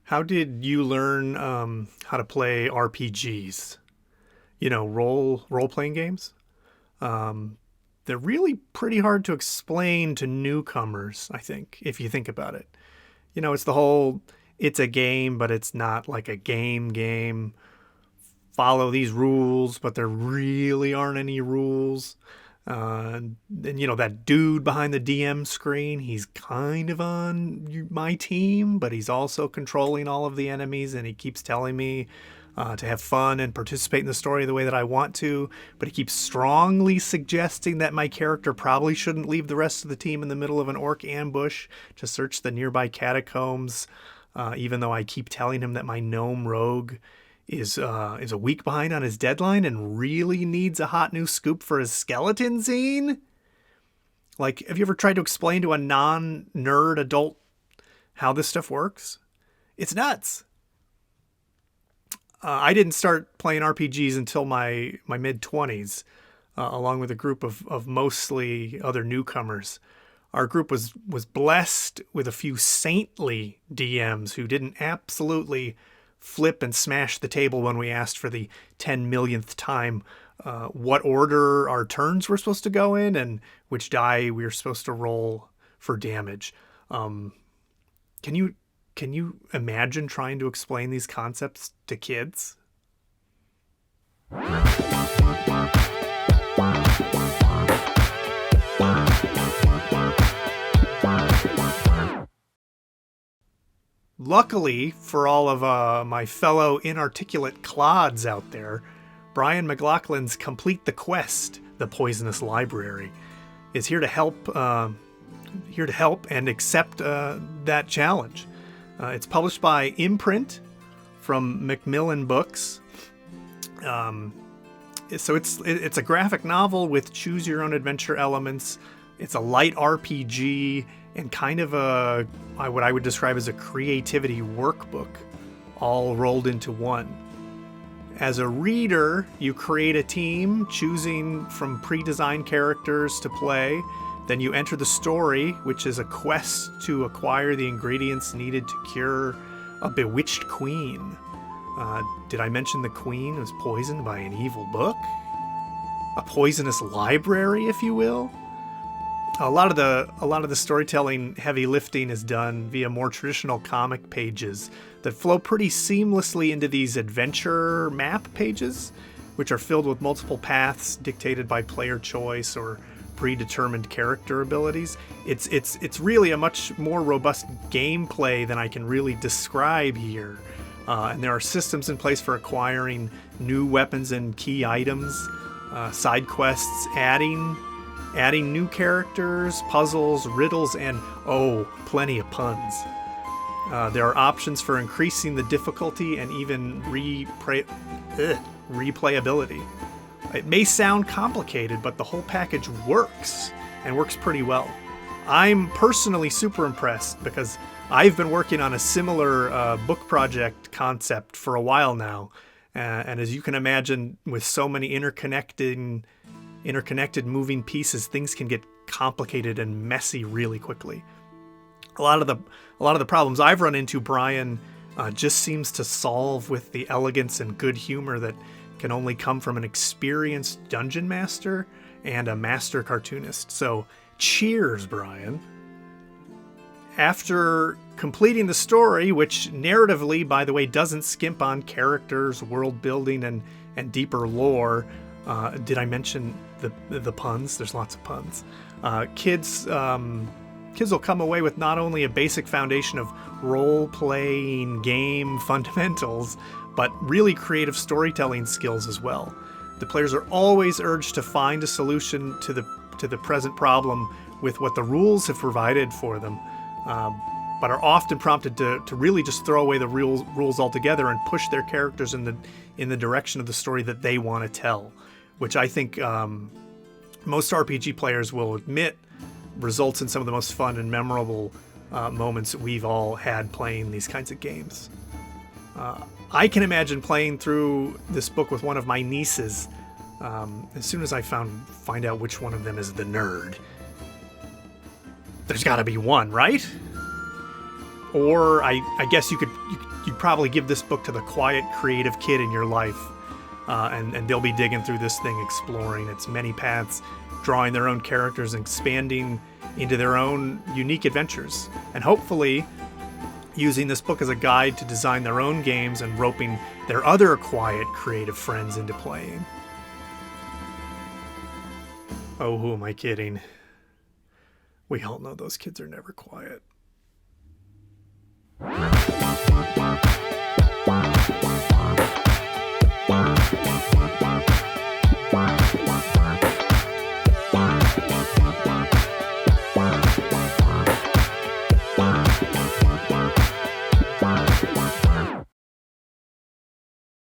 How did you learn how to play RPGs? Role playing games. Um, they're really pretty hard to explain to newcomers. I think if you think about it, it's the whole. It's a game, but it's not like a game. Follow these rules, but there really aren't any rules. And that dude behind the DM screen, he's kind of on my team, but he's also controlling all of the enemies, and he keeps telling me to have fun and participate in the story the way that I want to, but he keeps strongly suggesting that my character probably shouldn't leave the rest of the team in the middle of an orc ambush to search the nearby catacombs, even though I keep telling him that my gnome rogue is a week behind on his deadline and really needs a hot new scoop for his skeleton scene. Like, have you ever tried to explain to a non-nerd adult how this stuff works? It's nuts. I didn't start playing RPGs until my mid-20s, along with a group of mostly other newcomers. Our group was blessed with a few saintly DMs who didn't absolutely flip and smash the table when we asked for the 10 millionth time what order our turns were supposed to go in and which die we were supposed to roll for damage. Can you imagine trying to explain these concepts to kids? Luckily for all of my fellow inarticulate clods out there, Brian McLachlan's Complete the Quest, The Poisonous Library, is here to help and accept that challenge. It's published by Imprint from Macmillan Books. So it's a graphic novel with choose your own adventure elements. It's a light RPG and kind of what I would describe as a creativity workbook, all rolled into one. As a reader, you create a team, choosing from pre-designed characters to play. Then you enter the story, which is a quest to acquire the ingredients needed to cure a bewitched queen. Did I mention the queen was poisoned by an evil book? A poisonous library, if you will? A lot of the storytelling heavy lifting is done via more traditional comic pages that flow pretty seamlessly into these adventure map pages, which are filled with multiple paths dictated by player choice or predetermined character abilities. It's really a much more robust gameplay than I can really describe here. And there are systems in place for acquiring new weapons and key items, side quests, adding new characters, puzzles, riddles, and plenty of puns. There are options for increasing the difficulty and even replayability. It may sound complicated, but the whole package works, and works pretty well. I'm personally super impressed because I've been working on a similar book project concept for a while now, and as you can imagine, with so many interconnected moving pieces, things can get complicated and messy really quickly. A lot of the problems I've run into, Brian just seems to solve with the elegance and good humor that can only come from an experienced dungeon master and a master cartoonist. So cheers, Brian. After completing the story, which narratively, by the way, doesn't skimp on characters, world building, and deeper lore, did I mention the puns? There's lots of puns. Kids will come away with not only a basic foundation of role-playing game fundamentals, but really creative storytelling skills as well. The players are always urged to find a solution to the present problem with what the rules have provided for them, but are often prompted to really just throw away the rules altogether and push their characters in the direction of the story that they want to tell, which I think most RPG players will admit results in some of the most fun and memorable moments we've all had playing these kinds of games. I can imagine playing through this book with one of my nieces as soon as I find out which one of them is the nerd. There's got to be one, right? Or I guess you could you'd probably give this book to the quiet, creative kid in your life, and they'll be digging through this thing, exploring its many paths, drawing their own characters, expanding into their own unique adventures, and hopefully using this book as a guide to design their own games and roping their other quiet, creative friends into playing. Oh, who am I kidding? We all know those kids are never quiet.